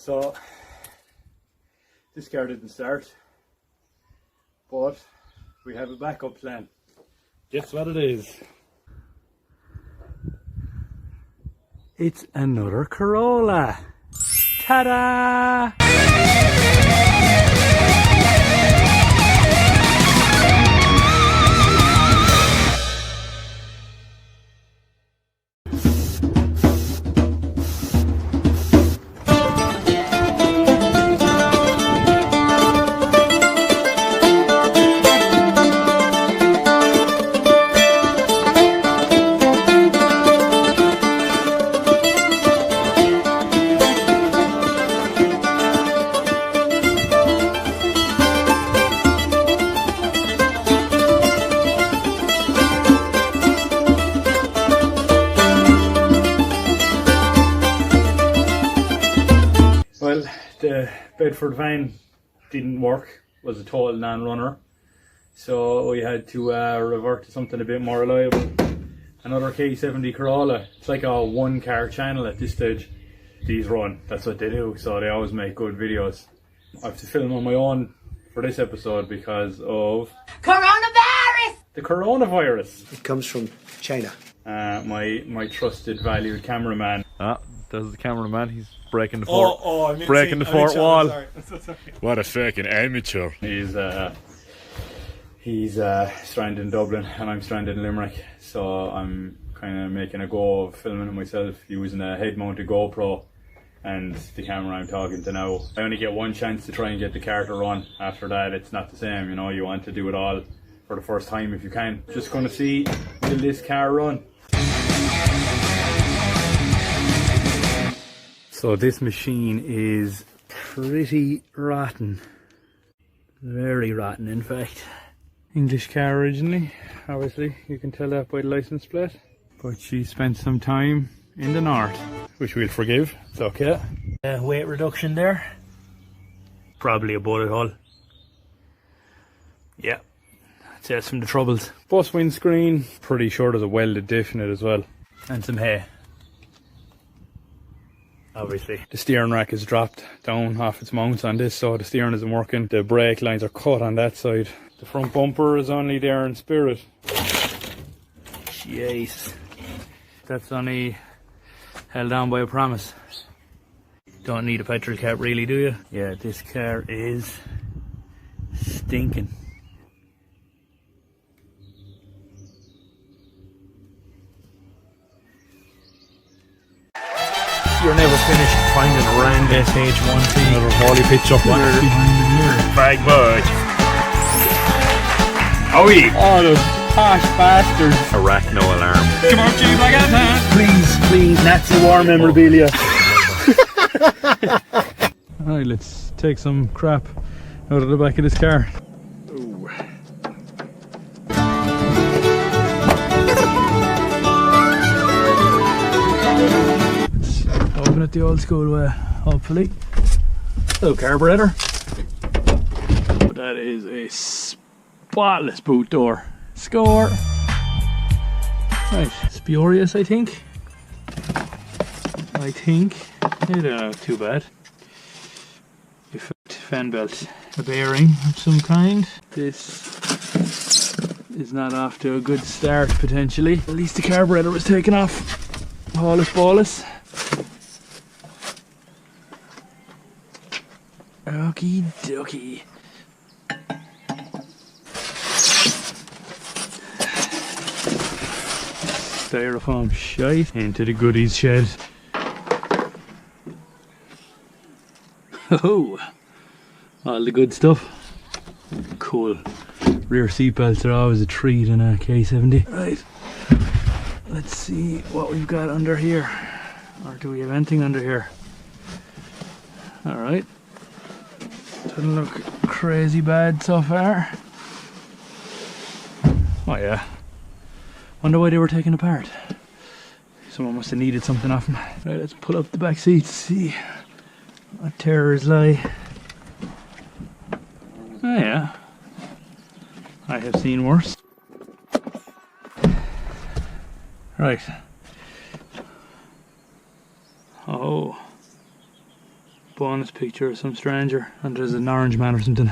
So this car didn't start, but we have a backup plan. Guess what it is? It's another Corolla. Ta-da! Well, the Bedford van didn't work, was a total non-runner, so we had to revert to something a bit more reliable. Another ke70 Corolla. It's like a one car channel at this stage. These run, that's what they do, so they always make good videos. I have to film on my own for this episode because of coronavirus! The coronavirus. It comes from China. My trusted, valued cameraman. There's the cameraman. He's breaking the breaking the fourth wall. Sorry. What a fucking amateur! He's stranded in Dublin and I'm stranded in Limerick, so I'm kind of making a go of filming it myself using a head-mounted GoPro and the camera I'm talking to now. I only get one chance to try and get the car to run. After that, it's not the same. You know, you want to do it all for the first time if you can. Just gonna see, will this car run? So this machine is pretty rotten. Very rotten, in fact. English car originally, obviously, you can tell that by the license plate. But she spent some time in the north, which we'll forgive, it's okay. Weight reduction there. Probably a bullet hole. Yeah, that's it from the troubles. Bus windscreen, pretty sure there's a welded diff in it as well. And some hay. Obviously. The steering rack is dropped down off its mounts on this, so the steering isn't working. The brake lines are cut on that side. The front bumper is only there in spirit. Jeez. That's only held down by a promise. Don't need a petrol cap really, do you? Yeah, this car is stinking. You're never finished finding a round SH1 thing. Another volley pitch up behind the mirror. Bag boy. Oh yeah. Oh, those posh bastards. Arachno alarm. Come on, Chief, I got that. Please, Nazi war memorabilia. Alright, let's take some crap out of the back of this car. Ooh. Let's open it the old school way, hopefully. Hello, carburetor. But that is a spotless boot door. Score! Right, spurious, I think. It not too bad. Fan belt. A bearing of some kind. This is not off to a good start, potentially. At least the carburetor was taken off. Bolus. Okie dokie. Styrofoam shite into the goodies shed. Oh, all the good stuff. Cool. Rear seat belts are always a treat in a ke70. Right, let's see what we've got under here. Or do we have anything under here? Alright. Doesn't look crazy bad so far. Oh yeah. Wonder why they were taken apart. Someone must have needed something off them. Right, let's pull up the back seat, see what terrors lie. Oh yeah. I have seen worse. Right. Oh. bonus picture of some stranger, and there's an orange man or something.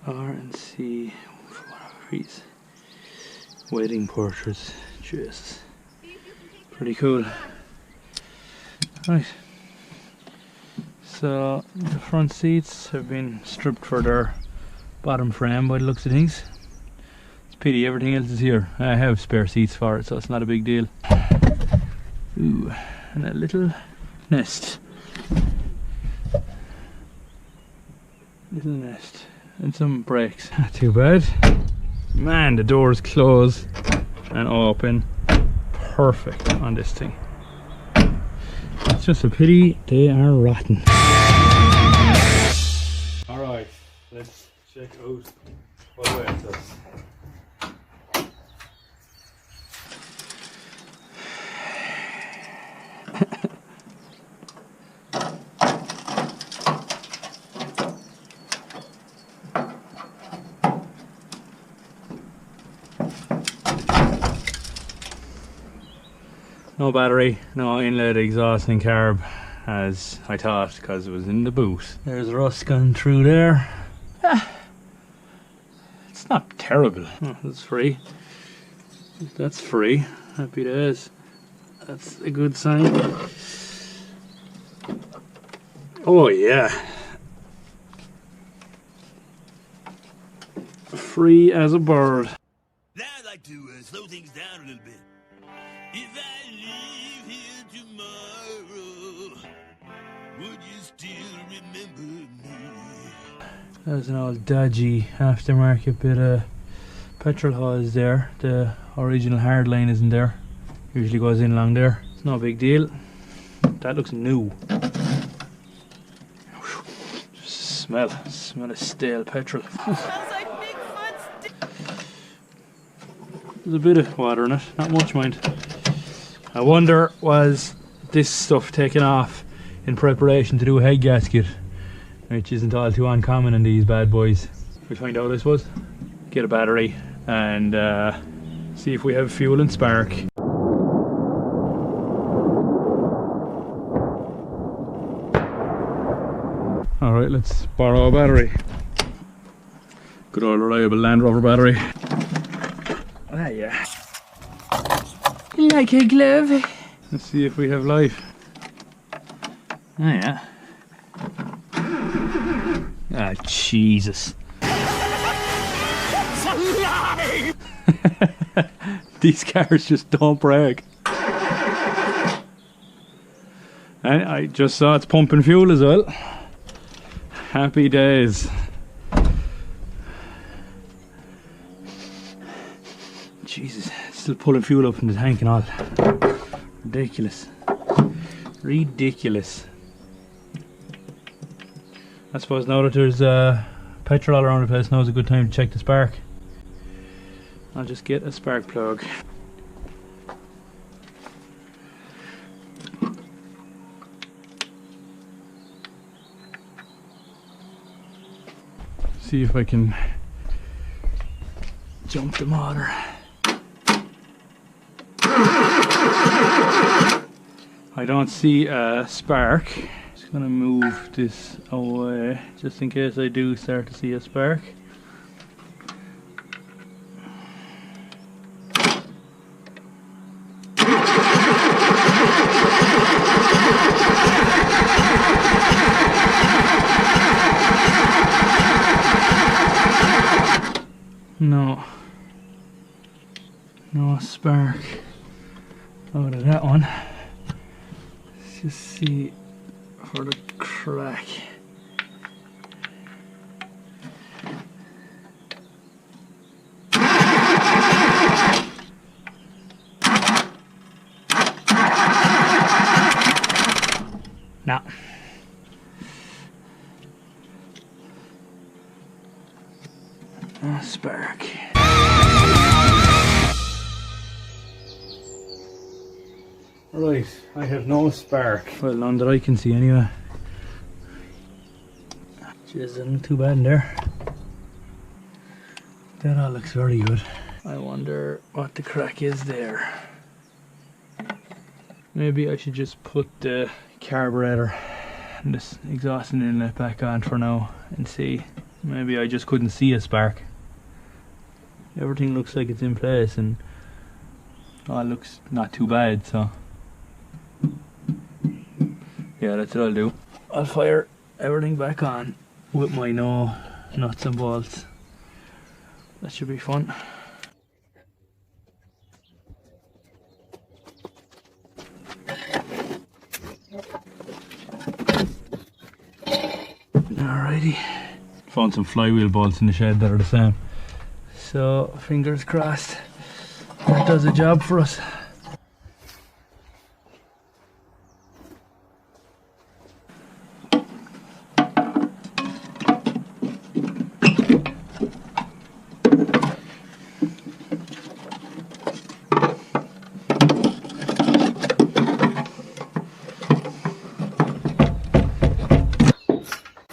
RNC, freeze. Wedding portraits. Jesus. Pretty cool. Right. So the front seats have been stripped for their bottom frame by the looks of things. It's a pity everything else is here. I have spare seats for it, so it's not a big deal. Ooh, and a little nest. Little nest. And some brakes. Not too bad. Man, the doors close and open perfect on this thing. It's just a pity they are rotten. Alright, let's check out what way it does. No battery, no inlet exhaust and carb as I thought, because it was in the boot. There's rust going through there. It's not terrible. Oh, that's free. That's free. Happy days. That's a good sign. Oh yeah. Free as a bird. Now I'd like to slow things down a little bit. If I leave here tomorrow, would you still remember me? There's an old dodgy aftermarket bit of petrol hose there. The original hard line isn't there. Usually goes in along there. It's no big deal. That looks new. Smell of stale petrol. There's a bit of water in it, not much mind. I wonder, was this stuff taken off in preparation to do a head gasket, which isn't all too uncommon in these bad boys. We'll find out, I suppose. Get a battery and see if we have fuel and spark. Alright, let's borrow a battery. Good old reliable Land Rover battery. Ah, yeah. Like a glove. Let's see if we have life. Oh yeah. Ah, Jesus. These cars just don't brake. And I just saw it's pumping fuel as well. Happy days. Jesus, still pulling fuel up in the tank and all. Ridiculous. Ridiculous. I suppose now that there's petrol all around the place, now's a good time to check the spark. I'll just get a spark plug. See if I can jump the motor. I don't see a spark. Just gonna move this away just in case I do start to see a spark. No spark out of that one. Let's just see for the crack. No. No spark. Right, I have no spark. Well, none that I can see anyway. Which isn't too bad in there. That all looks very good. I wonder what the crack is there. Maybe I should just put the carburetor and this exhaust inlet back on for now and see. Maybe I just couldn't see a spark. Everything looks like it's in place and it looks not too bad, so yeah, that's what I'll do. I'll fire everything back on with my no nuts and bolts. That should be fun. Alrighty. Found some flywheel bolts in the shed that are the same. So fingers crossed that does a job for us.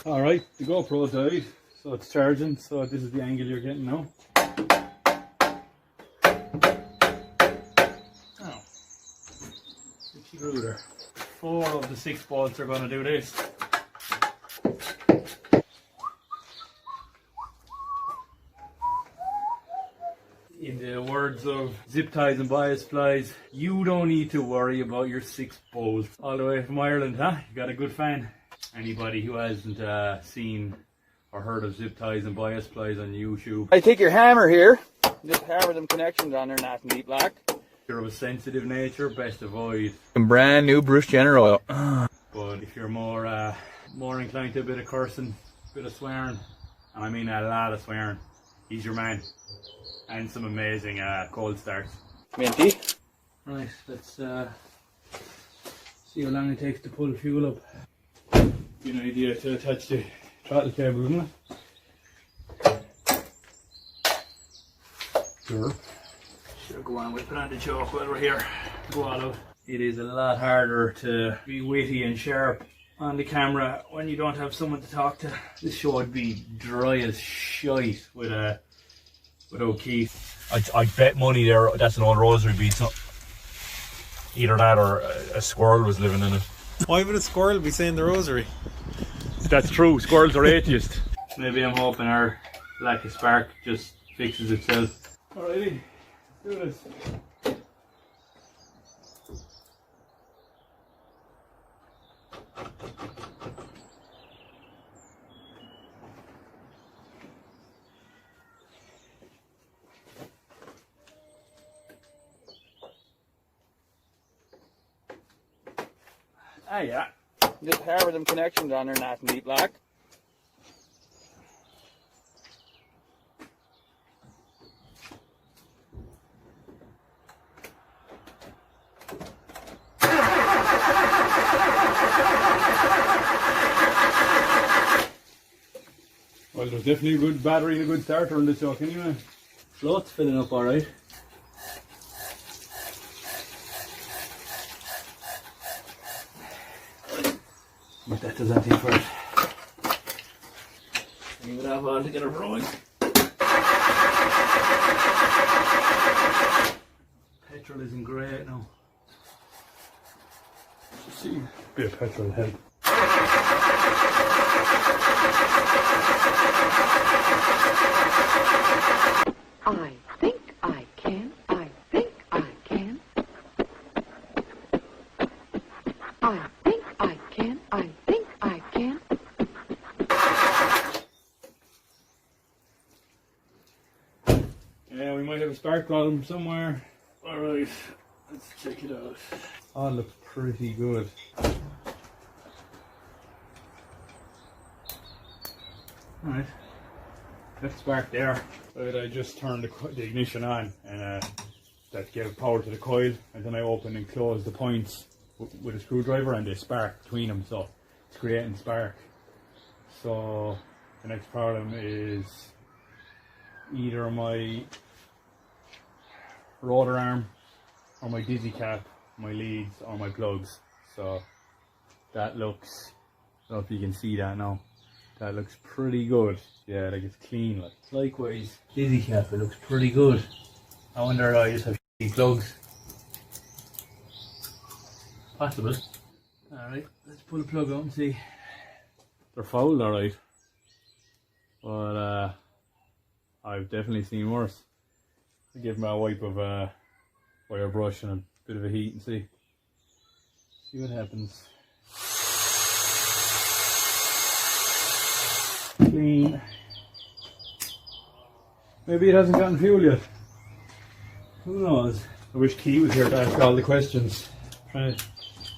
Alright, the GoPro died, so it's charging, so this is the angle you're getting now. Oh, itchy ruler. 4 of the 6 bolts are going to do this. In the words of zip ties and bias plies, you don't need to worry about your 6 bolts. All the way from Ireland, huh? You got a good fan. Anybody who hasn't seen or heard of zip ties and bias plies on YouTube. I take your hammer here, just hammer them connections on there nice and deep black. If you're of a sensitive nature, best avoid Some brand new Bruce Jenner oil. But if you're more inclined to a bit of cursing, a bit of swearing, and I mean a lot of swearing, he's your man. And some amazing cold starts. Minty. Right, let's see how long it takes to pull fuel up. Be an idea to attach the throttle cable, isn't it? Sure. Should go on with it on the chalk while we're here. Go all out. It is a lot harder to be witty and sharp on the camera when you don't have someone to talk to. This show would be dry as shite without Keith. I'd bet money there that's an old rosary bead. So either that or a squirrel was living in it. Why would a squirrel be saying the rosary? That's true, squirrels are atheists. Maybe I'm hoping our lack of spark just fixes itself. Alrighty, let's do this. Ah, yeah. Just hammer them connections on there nice and deep black. Well, there's definitely a good battery and a good starter on this truck anyway. Float's filling up alright. But that does anything for it. Leave it off altogether growing. Petrol isn't great now. Let's see. A bit of petrol will help. I think I can. I think I can. I think I can. I think I can. Yeah, we might have a spark problem somewhere. Alright, let's check it out. Oh, it looks pretty good. Alright, that spark there. But I just turned the ignition on and that gave power to the coil, and then I opened and closed the points with a screwdriver and they spark between them, so it's creating spark. So the next problem is either my rotor arm or my dizzy cap, my leads or my plugs. So that looks, I don't know if you can see that now, That looks pretty good. Yeah, like it's clean. Like. Likewise, dizzy cap, it looks pretty good. I wonder I just have shitty plugs. Possible. Alright, let's pull the plug out and see. They're fouled alright. But I've definitely seen worse. I'll give them a wipe of wire brush and a bit of a heat and see what happens. Clean. Maybe it hasn't gotten fuel yet. Who knows? I wish Keith was here to ask all the questions. Trying to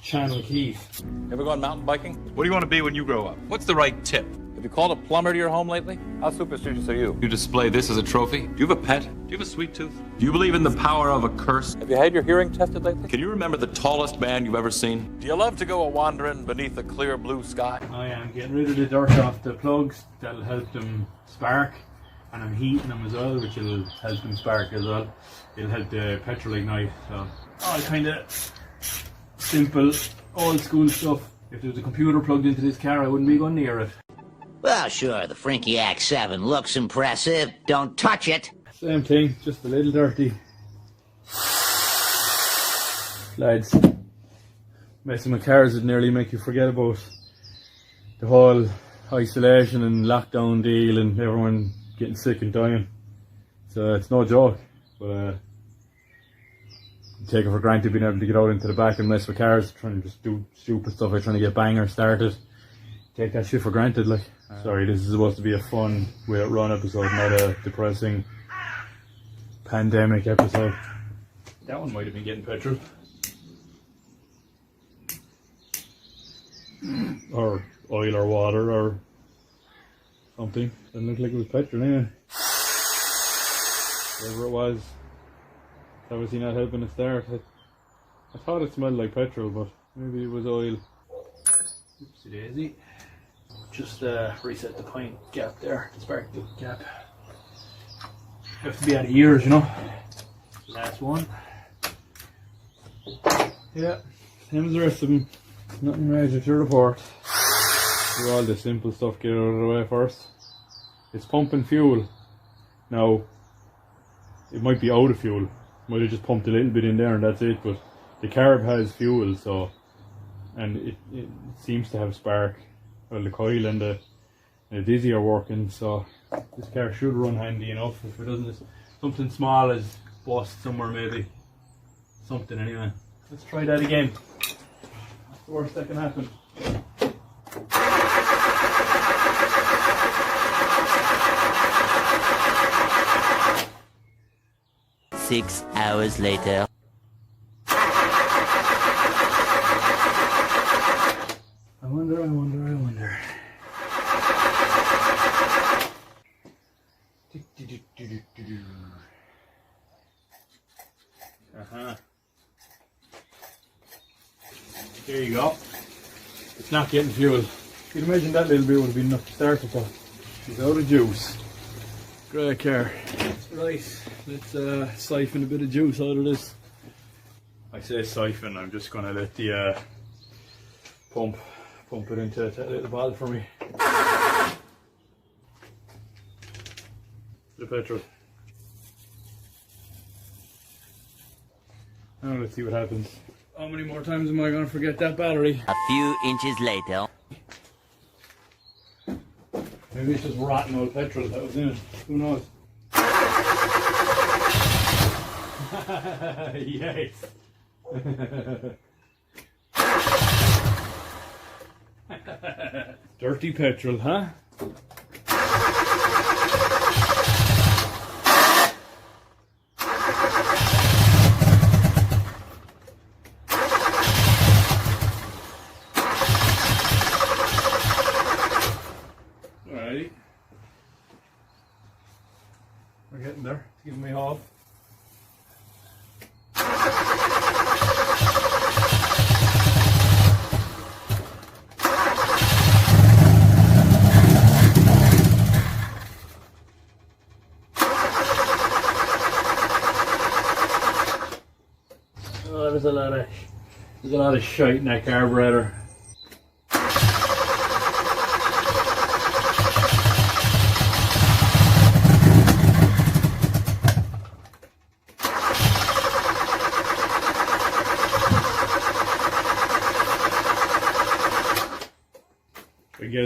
channel Keith. Ever gone mountain biking? What do you want to be when you grow up? What's the right tip? Have you called a plumber to your home lately? How superstitious are you? You display this as a trophy? Do you have a pet? Do you have a sweet tooth? Do you believe in the power of a curse? Have you had your hearing tested lately? Can you remember the tallest man you've ever seen? Do you love to go a-wandering beneath a clear blue sky? I am getting rid of the dirt off the plugs. That'll help them spark. And I'm heating them as well, which will help them spark as well. It'll help the petrol ignite. So all kind of simple, old school stuff. If there was a computer plugged into this car, I wouldn't be going near it. Well, sure, the Frankie X7 looks impressive. Don't touch it. Same thing, just a little dirty. Lads, messing with cars would nearly make you forget about the whole isolation and lockdown deal and everyone getting sick and dying. So it's no joke, but take it for granted being able to get out into the back and mess with cars, trying to just do stupid stuff like trying to get bangers started. Take that shit for granted, like. Sorry, this is supposed to be a fun Without Run episode, not a depressing pandemic episode. That one might have been getting petrol. Or oil or water or something. Doesn't look like it was petrol anyway. Whatever it was, it's obviously not helping it start. I thought it smelled like petrol, but maybe it was oil. Oopsie daisy. Just reset the pint gap there, the spark plug gap. Have to be out of years, you know. Last one. Yeah, same as the rest of them. Nothing major to report. Do all the simple stuff, get out of the way first. It's pumping fuel. Now, it might be out of fuel. Might have just pumped a little bit in there and that's it, but the carb has fuel, so, and it seems to have spark. Well, the coil and the dizzy are working, so this car should run handy enough. If it doesn't, something small is bust somewhere maybe. Something anyway. Let's try that again. That's the worst that can happen. Six hours later. I wonder. There you go. It's not getting fuel. You can imagine that little bit would have been enough to start it though. She's out of juice. Great car. Right, let's siphon a bit of juice out of this. I say siphon, I'm just going to let the pump it into that little bottle for me. The petrol. Now let's see what happens. How many more times am I going to forget that battery? A few inches later. Maybe it's just rotten old petrol that was in it. Who knows? Yes. Dirty petrol, huh? Alrighty. We're getting there. It's giving me off. Oh, there's a lot of shite in that carburetor.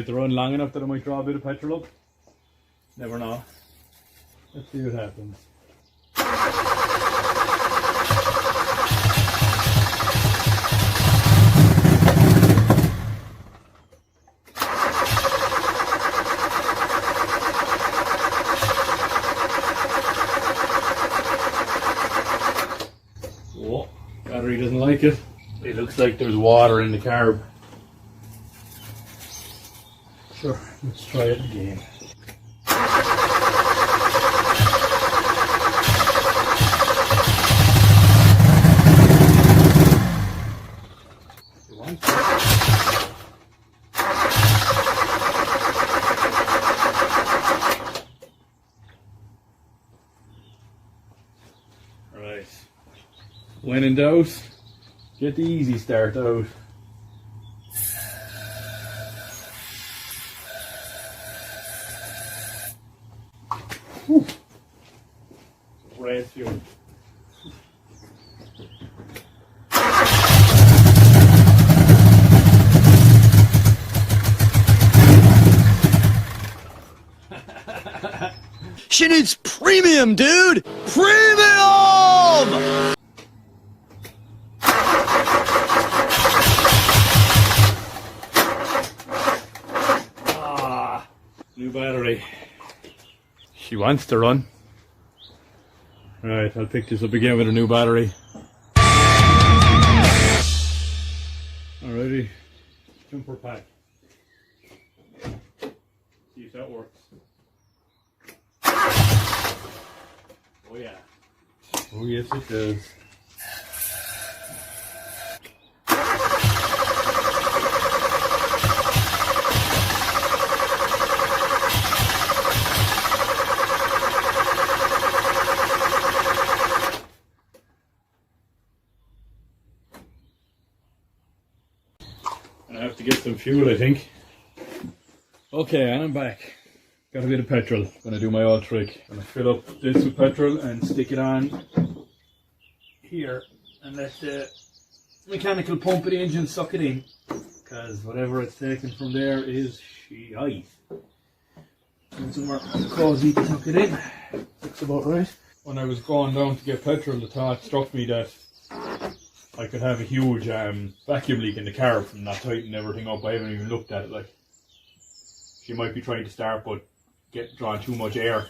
the run long enough that I might draw a bit of petrol up. Never know. Let's see what happens. Oh, battery doesn't like it. It looks like there's water in the carb. Sure, let's try it again. Right. When in doubt, get the easy start out. Whew. Great fuel. Shit is premium, dude! Premium! New battery. She wants to run. Right, I'll pick this up again with a new battery. Alrighty, jumper pack. See if that works. Oh yeah. Oh yes it does. I have to get some fuel, I think. Okay, and I'm back. Got a bit of petrol. Gonna do my old trick. Gonna fill up this with petrol and stick it on here and let the mechanical pump of the engine suck it in. Because whatever it's taken from there is shite. And somewhere cozy to tuck it in. Looks about right. When I was going down to get petrol, the thought struck me that I could have a huge vacuum leak in the car from not tightening everything up. I haven't even looked at it. Like, she might be trying to start but drawing too much air.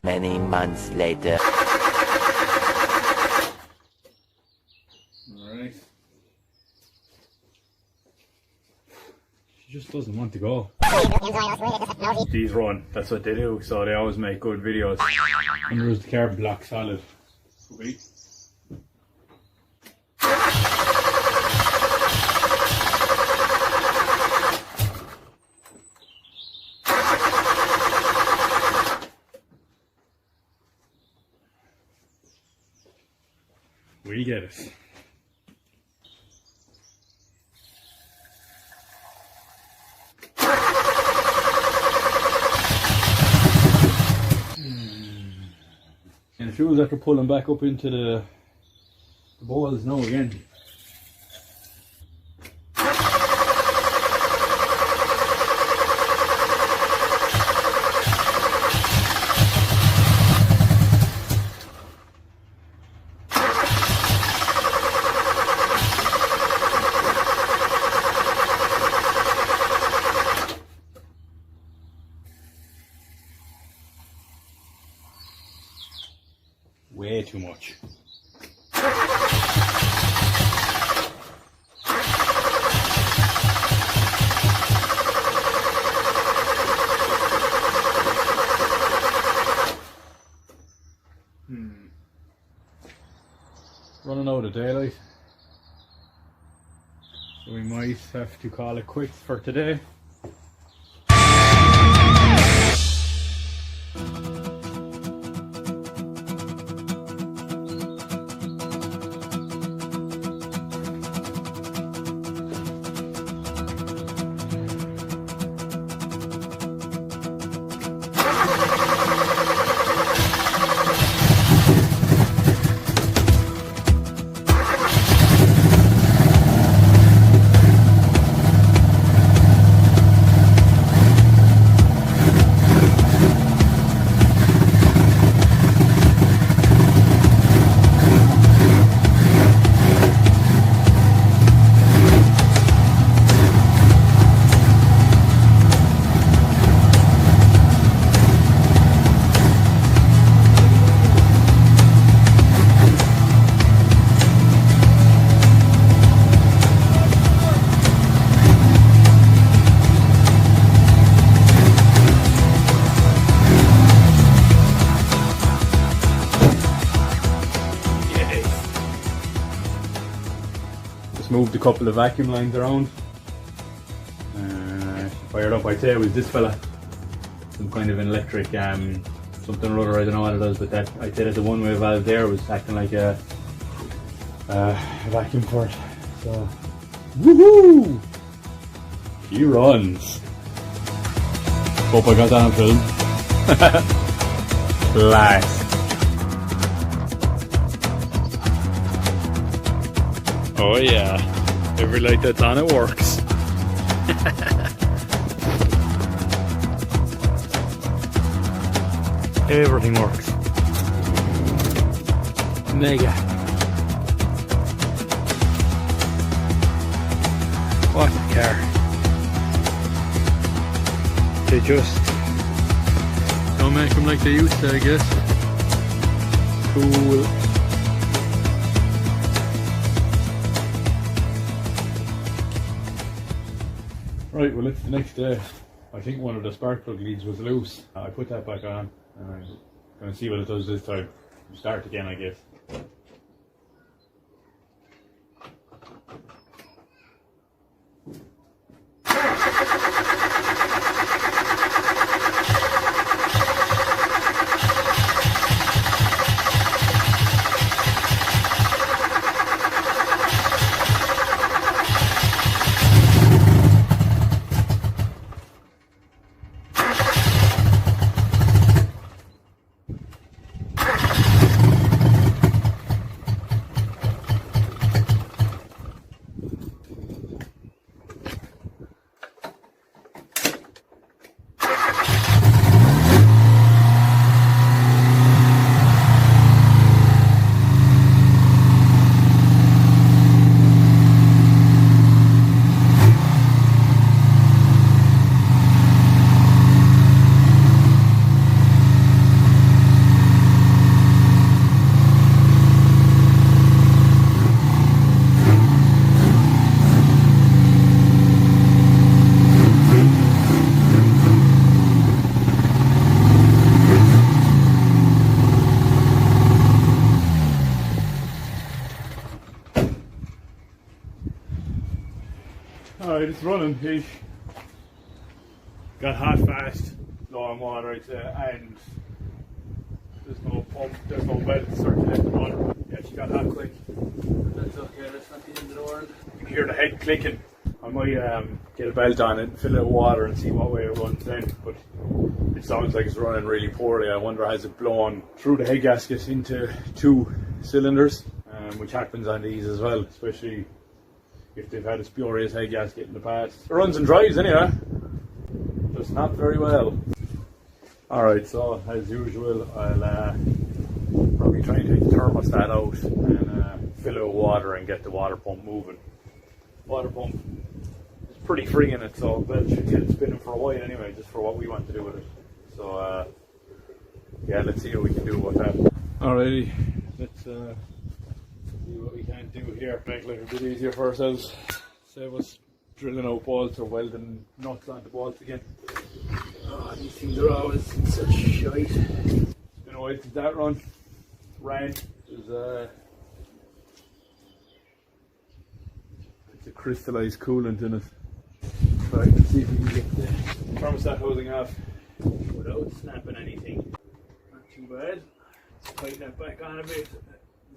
Many months later. Alright. She just doesn't want to go. These run, that's what they do, so they always make good videos. And there's the carbon block solid. Sweet. We get it. And the fuel's after pulling back up into the balls now again. Way too much. Running out of daylight, so we might have to call it quits for today. Just moved a couple of vacuum lines around. Fired up, I'd say it was this fella. Some kind of an electric, something or other, I don't know what it is, but that, I'd say that the one-way valve there was acting like a vacuum port. So, woohoo! He runs. Hope I got that on film. Blast. Oh yeah, every light that's on it works. Everything works. Mega. What a car. They just don't make them like they used to, I guess. Cool. Right, well it's the next day. I think one of the spark plug leads was loose. I put that back on and I'm going to see what it does this time. Start again, I guess. Alright, it's running. He got hot fast, low on water, I'd say, and there's no pump, there's no belt to circulate the water. Yeah, she got hot quick. That's okay, that's not the end of the world. You can hear the head clicking. I might get a belt on it and fill it with water and see what way it runs then, but it sounds like it's running really poorly. I wonder, has it blown through the head gasket into 2 cylinders, which happens on these as well, especially if they've had a spurious head gasket in the past. It runs and drives anyway, just not very well. Alright, so as usual, I'll probably try and take the thermostat out and fill it with water and get the water pump moving. Water pump is pretty free in it, so that should get it spinning for a while anyway, just for what we want to do with it. So yeah, let's see what we can do with that. Alrighty, let's see what we can do here. Make life a bit easier for ourselves. Save us drilling out bolts or welding nuts onto bolts again. Oh, these things are always in such shite. It's been a while since that run. Rain. It's a crystallized coolant in it. Right, let's see if we can get the thermostat housing off without snapping anything. Not too bad. Let's tighten that back on a bit.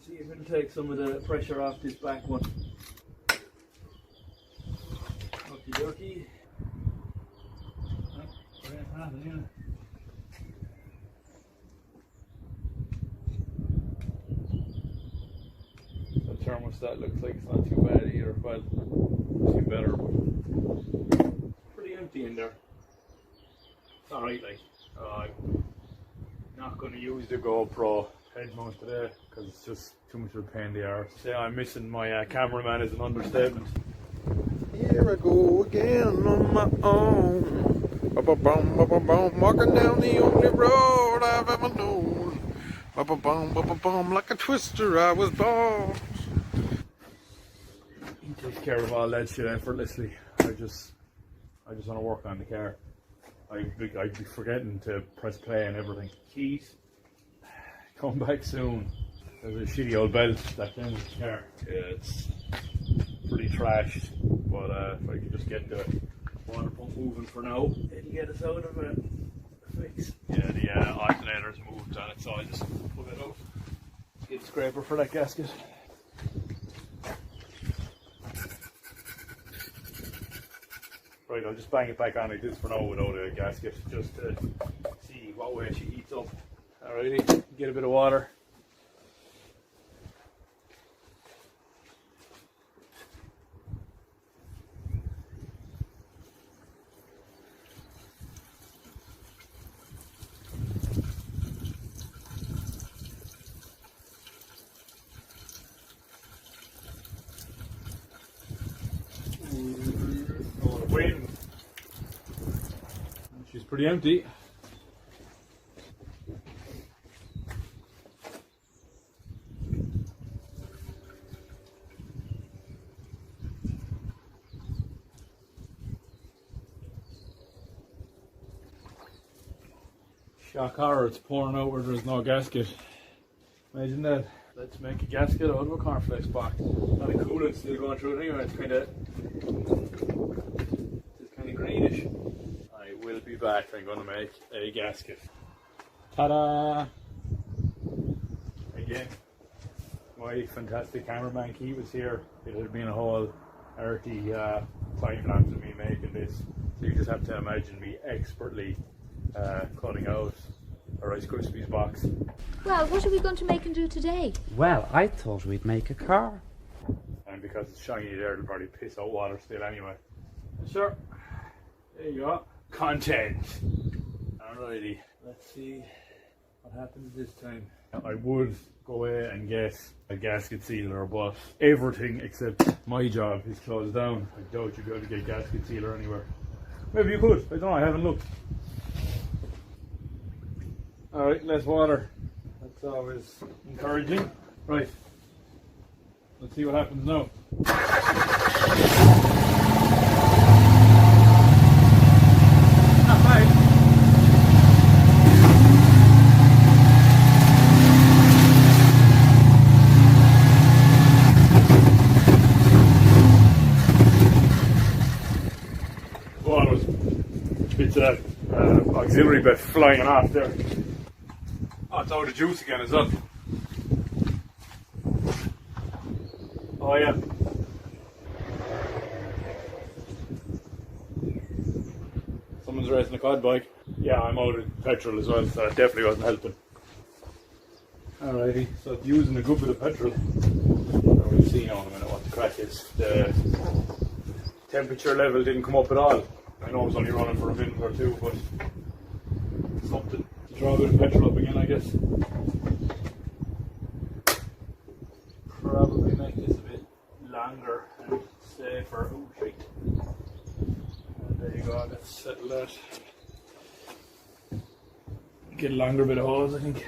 See if it'll take some of the pressure off this back one. Okie dokie. The thermostat looks like it's not too bad either. Well, it's better, but pretty empty in there. It's alright, like. I'm not going to use the GoPro head mount today because it's just too much of a pain in the arse. Say I'm missing my cameraman is an understatement. Here I go again on my own. Walking down the only road I've ever known. Like a twister I was born. He takes care of all that shit effortlessly. I just want to work on the car. I'd be forgetting to press play and everything. Keys. Come back soon. There's a shitty old belt that came with the car. Yeah, it's pretty trashed, but if I can just get the water pump moving for now, it'll get us out of it. Fix. Yeah, the alternator's moved on it, so I'll just pull it out. Get a scraper for that gasket. Right, I'll just bang it back on like this for now without a gasket, just to see what way she heats up. Alrighty, get a bit of water. She's pretty empty. Shock horror, it's pouring out where there's no gasket. Imagine that. Let's make a gasket out of a cornflakes box. Not a coolant still going through it anyway, it's kind of greenish. I will be back. I'm going to make a gasket. Ta-da! Again, my fantastic cameraman Keith was here. It had been a whole arty time lapse of me making this. So you just have to imagine me expertly cutting out a Rice Krispies box. Well, what are we going to make and do today? Well, I thought we'd make a car. And because it's shiny there, it'll probably piss out water still anyway. Sure. There you go. Content. Alrighty. Let's see what happens this time. I would go away and get a gasket sealer, but everything except my job is closed down. I doubt you'd be able to get gasket sealer anywhere. Maybe you could. I don't know. I haven't looked. Alright, less water. That's always encouraging. Right. Let's see what happens now. Oh, there was bits of that auxiliary bit flying off there. Oh, it's out of juice again, is that? Oh yeah. Someone's racing a quad bike. Yeah, I'm out of petrol as well, so it definitely wasn't helping. Alrighty, so it's using a good bit of petrol. We'll see now in a minute what the crack is. The temperature level didn't come up at all. I know it was only running for a minute or two, but something to draw a bit of petrol up again, I guess. Probably make this a bit longer and safer. Oh shit. And there you go, let's settle that. Get a longer bit of hose, I think.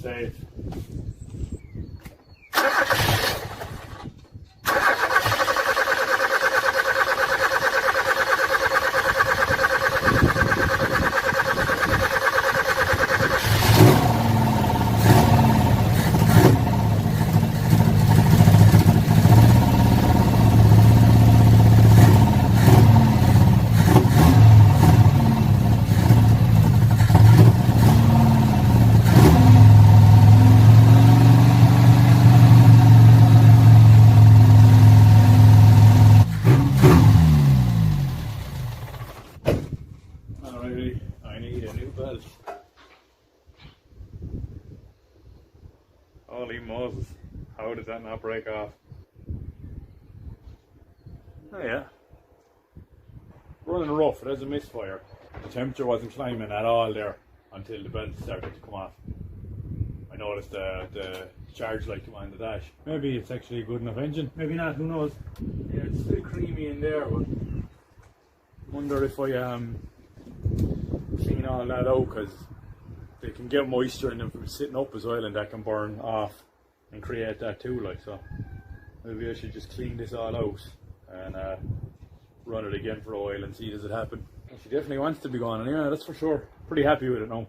Safe. I need a new belt. Holy Moses, how did that not break off? Oh yeah. Running rough, it has a misfire. The temperature wasn't climbing at all there until the belt started to come off. I noticed the charge light come on the dash. Maybe it's actually a good enough engine, maybe not, who knows. Yeah, it's still creamy in there, but I wonder if I clean all that out, because they can get moisture in them from sitting up as well, and that can burn off and create that too, like, so maybe I should just clean this all out and run it again for a while and see does it happen. She definitely wants to be gone anyway, that's for sure. Pretty happy with it now.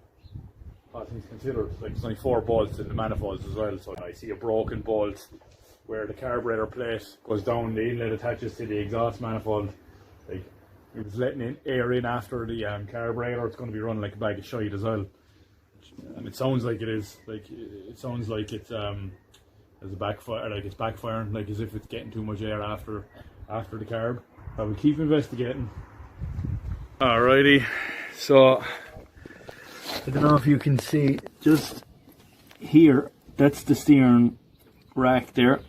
All things considered, like there's only 4 bolts in the manifolds as well, so I see a broken bolt where the carburetor plate goes down, the inlet attaches to the exhaust manifold. Like, it was letting in air in after the carburetor. It's going to be running like a bag of shite as well, and it sounds like it is. Like, it sounds like it's as a backfire, like it's backfiring, like as if it's getting too much air after the carb. I will keep investigating. Alrighty, so I don't know if you can see just here. That's the steering rack there.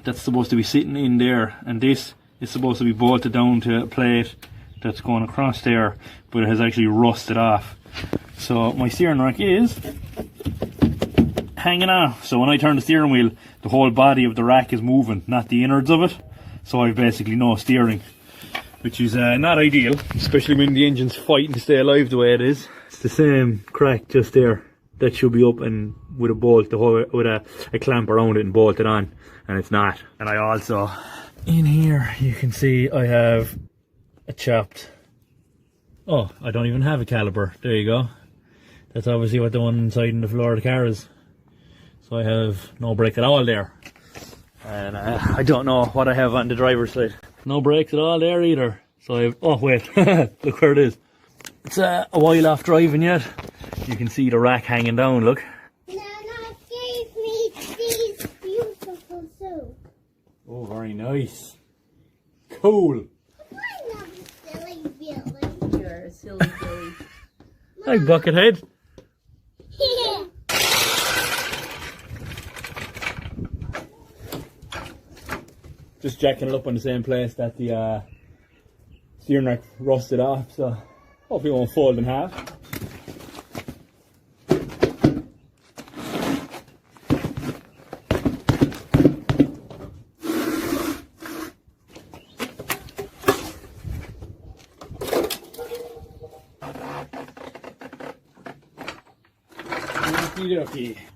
That's supposed to be sitting in there, and this is supposed to be bolted down to a plate that's going across there, but it has actually rusted off. So my steering rack is hanging off. So when I turn the steering wheel, the whole body of the rack is moving, not the innards of it. So I've basically no steering, which is not ideal, especially when the engine's fighting to stay alive the way it is. It's the same crack just there. That should be up and with a bolt, with a clamp around it and bolted on, and it's not. And I also, in here, you can see I have a chopped, oh, I don't even have a caliper. There you go. That's obviously what the one inside in the floor of the car is. So I have no brake at all there. And I don't know what I have on the driver's side. No brakes at all there either. So I have, oh wait, look where it is. It's a while off driving yet. You can see the rack hanging down, look. Nana gave me these beautiful soup. Oh, very nice. Cool. I'm not a silly Billy. You're a silly Billy. Hi, Buckethead. Yeah. Just jacking it up on the same place that the steering rack rusted off, so hopefully it won't fold in half.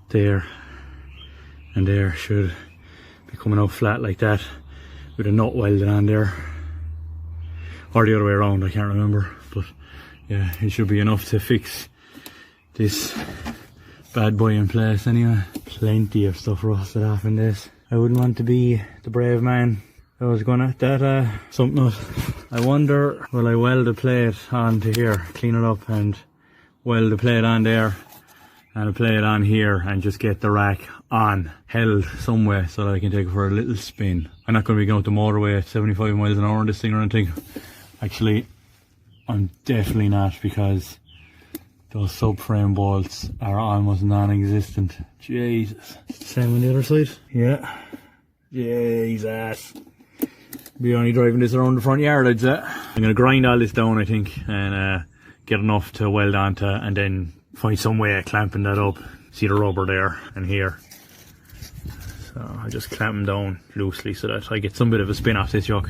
There and there should be coming out flat like that with a nut welded on there, or the other way around, I can't remember, but yeah, it should be enough to fix this bad boy in place anyway. Plenty of stuff rusted off in this. I wouldn't want to be the brave man that was gonna that something else. I wonder, will I weld the plate onto here, clean it up and weld the plate on there and a plate on here and just get the rack on, held somewhere so that I can take it for a little spin. I'm not going to be going up the motorway at 75 miles an hour on this thing or anything. Actually, I'm definitely not, because those subframe bolts are almost non-existent. Jesus. Same on the other side. Yeah. Jesus. Be only driving this around the front yard, I'd say. I'm going to grind all this down, I think, and get enough to weld onto, and then find some way of clamping that up. See the rubber there and here. So I just clamp them down loosely so that I get some bit of a spin off this yoke.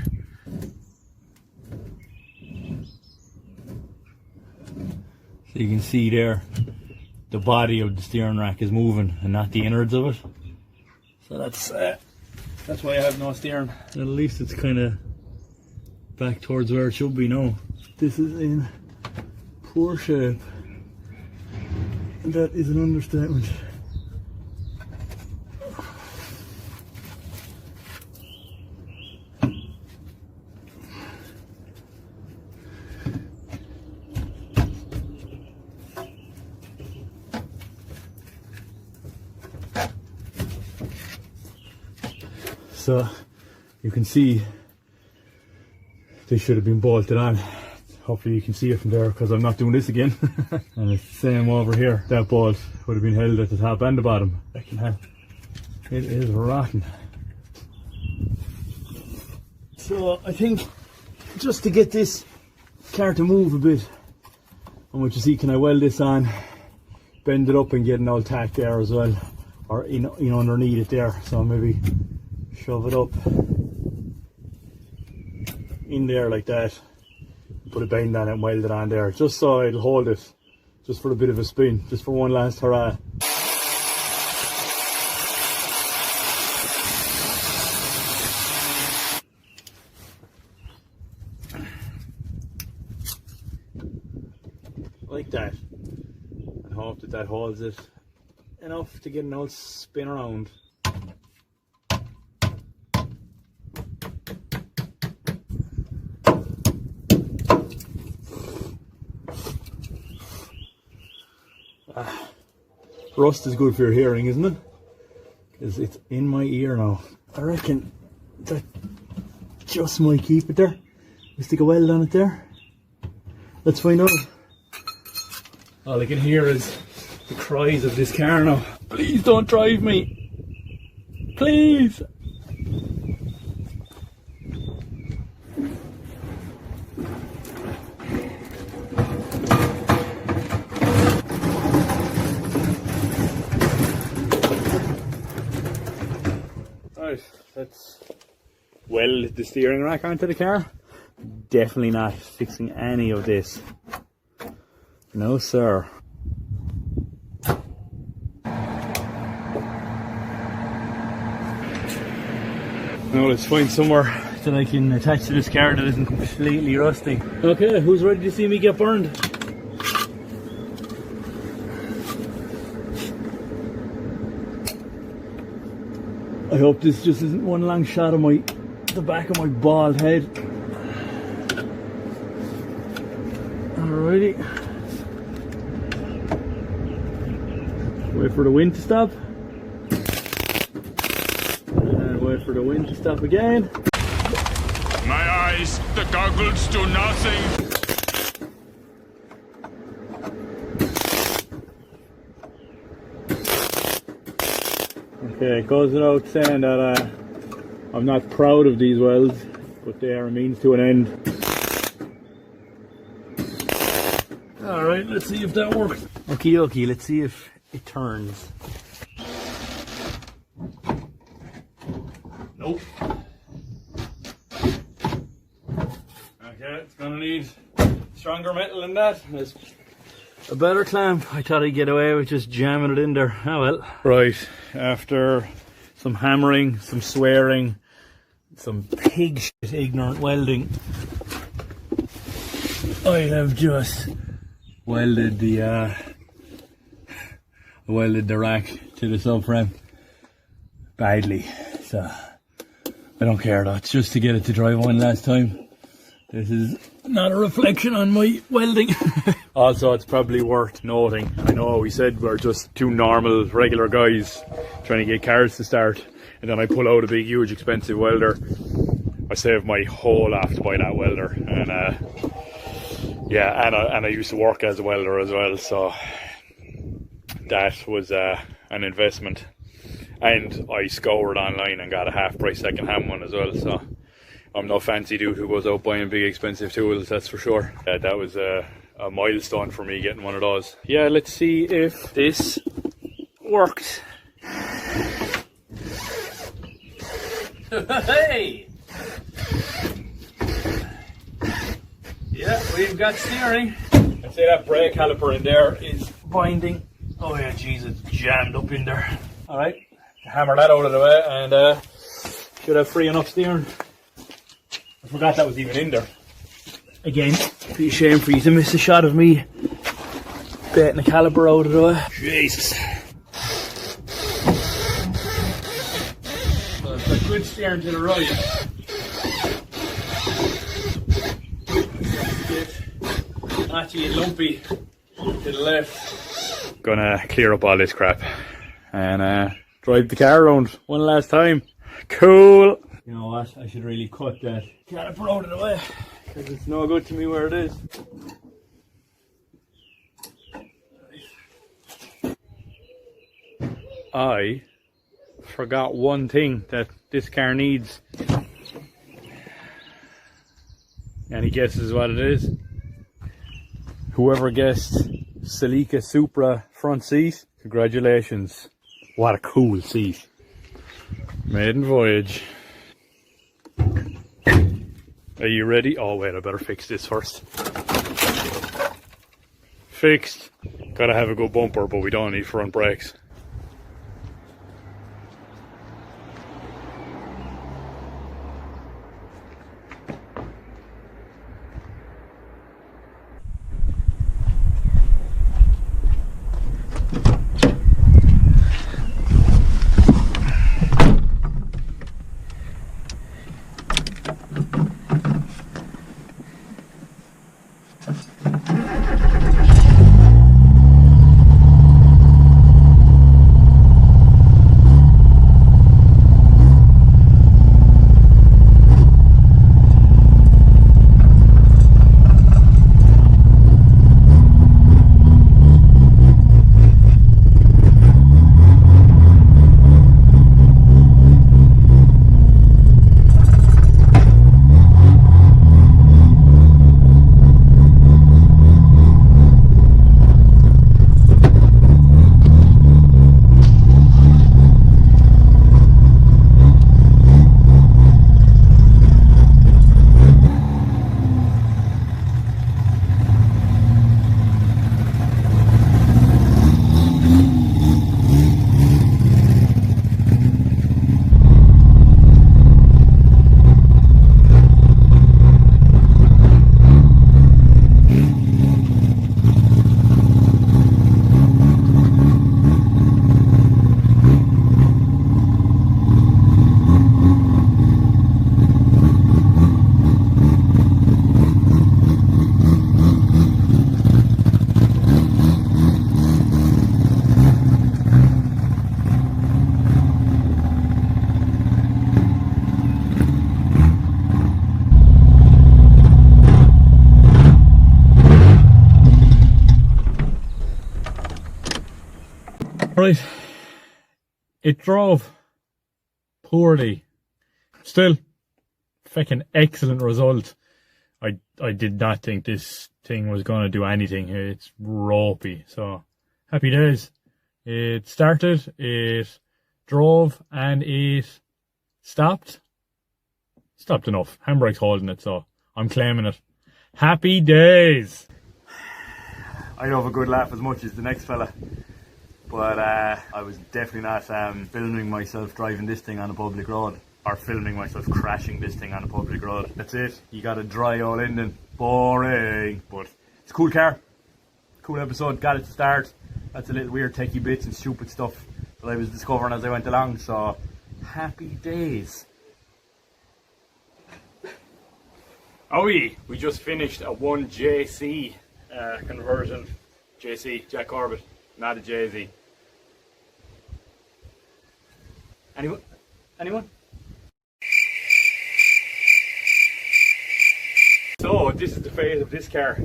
So you can see there, the body of the steering rack is moving and not the innards of it. So that's why I have no steering. And at least it's kind of back towards where it should be now. This is in poor shape. And that is an understatement. So you can see they should have been bolted on. Hopefully you can see it from there, because I'm not doing this again. And it's the same over here. That bolt would have been held at the top and the bottom. It is rotten. So I think just to get this car to move a bit, I want to see, can I weld this on, bend it up and get an old tack there as well, or in underneath it there. So maybe shove it up in there like that. Put a bend on it and weld it on there, just so it'll hold it, just for a bit of a spin, just for one last hurrah. Like that, and hope that that holds it enough to get an old spin around. Rust is good for your hearing, isn't it? Because it's in my ear now. I reckon that just might keep it there. We stick a weld on it there. Let's find out. All I can hear is the cries of this car now. Please don't drive me. Please. Right, let's weld the steering rack onto the car. Definitely not fixing any of this. No, sir. Now let's find somewhere that I can attach to this car that isn't completely rusty. Okay, who's ready to see me get burned? I hope this just isn't one long shot of the back of my bald head. Alrighty. Wait for the wind to stop. And wait for the wind to stop again. My eyes, the goggles do nothing. Okay, it goes without saying that I'm not proud of these welds, but they are a means to an end. Alright, let's see if that works. Okie dokie, let's see if it turns. Nope. Okay, it's gonna need stronger metal than that. There's a better clamp. I thought I'd get away with just jamming it in there. Oh well. Right, after some hammering, some swearing, some pig shit ignorant welding, I have just welded the rack to the subframe badly. So I don't care though. It's just to get it to drive one last time. This is not a reflection on my welding. Also, it's probably worth noting, I know we said we're just two normal, regular guys trying to get cars to start, and then I pull out a big, huge, expensive welder. I saved my whole life to buy that welder, and yeah, and I used to work as a welder as well, so that was an investment. And I scoured online and got a half-price second-hand one as well, so I'm no fancy dude who goes out buying big expensive tools, that's for sure. That was a milestone for me getting one of those. Yeah, let's see if this works. Hey! Yeah, we've got steering. I'd say that brake caliper in there is binding. Oh yeah, jeez, it's jammed up in there. Alright, hammer that out of the way and should have free enough steering. I forgot that was even in there. Again, pretty shame for you to miss a shot of me baiting the caliper out of the way. Jesus. So it's got good steering to the right. Not to get lumpy to the left. Gonna clear up all this crap and drive the car around one last time. Cool. You know what? I should really cut that caliper out of the way because it's no good to me where it is. I forgot one thing that this car needs. Any guesses what it is? Whoever guessed Celica Supra front seat, congratulations. What a cool seat. Maiden voyage. Are you ready? Oh wait, I better fix this first. Fixed. Gotta have a good bumper, but we don't need front brakes. Right. It drove poorly. Still, fucking excellent result. I did not think this thing was going to do anything. It's ropey, so happy days. It started, it drove, and it stopped. Stopped enough. Handbrake's holding it, so I'm claiming it. Happy days. I love a good laugh as much as the next fella, but I was definitely not filming myself driving this thing on a public road, or filming myself crashing this thing on a public road. That's it. You got a dry old engine. Boring. But it's a cool car. Cool episode. Got it to start. That's a little weird techie bits and stupid stuff that I was discovering as I went along. So, happy days. Oh, we just finished a 1JC conversion. JC, Jack Corbett, not a JZ. Anyone? Anyone? So this is the phase of this car.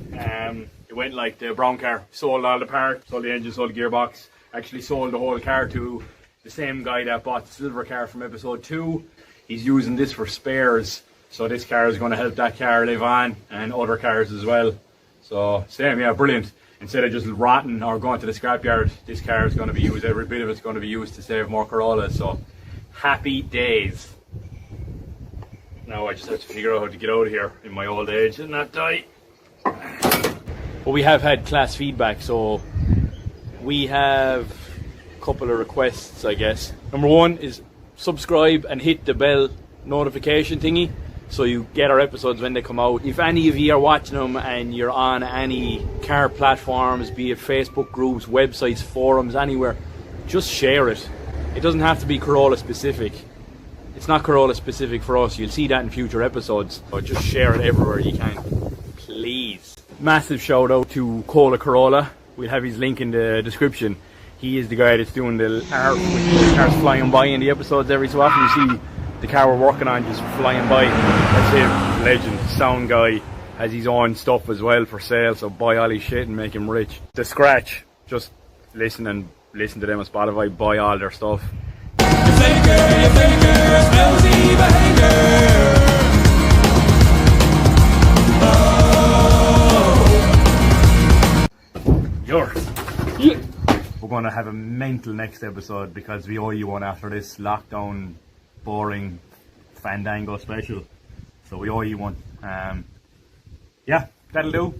It went like the brown car. Sold all the parts, sold the engine, sold the gearbox. Actually sold the whole car to the same guy that bought the silver car from episode 2. He's using this for spares. So this car is going to help that car live on, and other cars as well. So same, yeah, brilliant. Instead of just rotting or going to the scrapyard, this car is going to be used, every bit of it's going to be used to save more Corollas. So happy days. Now I just have to figure out how to get out of here in my old age and not die. But we have had class feedback, so we have a couple of requests, I guess. Number one is subscribe and hit the bell notification thingy, so you get our episodes when they come out. If any of you are watching them and you're on any car platforms, be it Facebook groups, websites, forums, anywhere, just share it. It doesn't have to be Corolla specific. It's not Corolla specific for us. You'll see that in future episodes. So just share it everywhere you can, please. Massive shout out to Toyota Corolla. We'll have his link in the description. He is the guy that's doing the art with the cars flying by in the episodes every so often. You see the car we're working on just flying by. That's him, legend, sound guy. Has his own stuff as well for sale, so buy all his shit and make him rich. The Scratch, just listen to them on Spotify, buy all their stuff. Yours. Yeah. We're going to have a mental next episode because we owe you one after this lockdown, boring Fandango special. So we owe you one. Yeah, that'll do.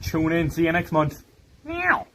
Tune in. See you next month. Meow.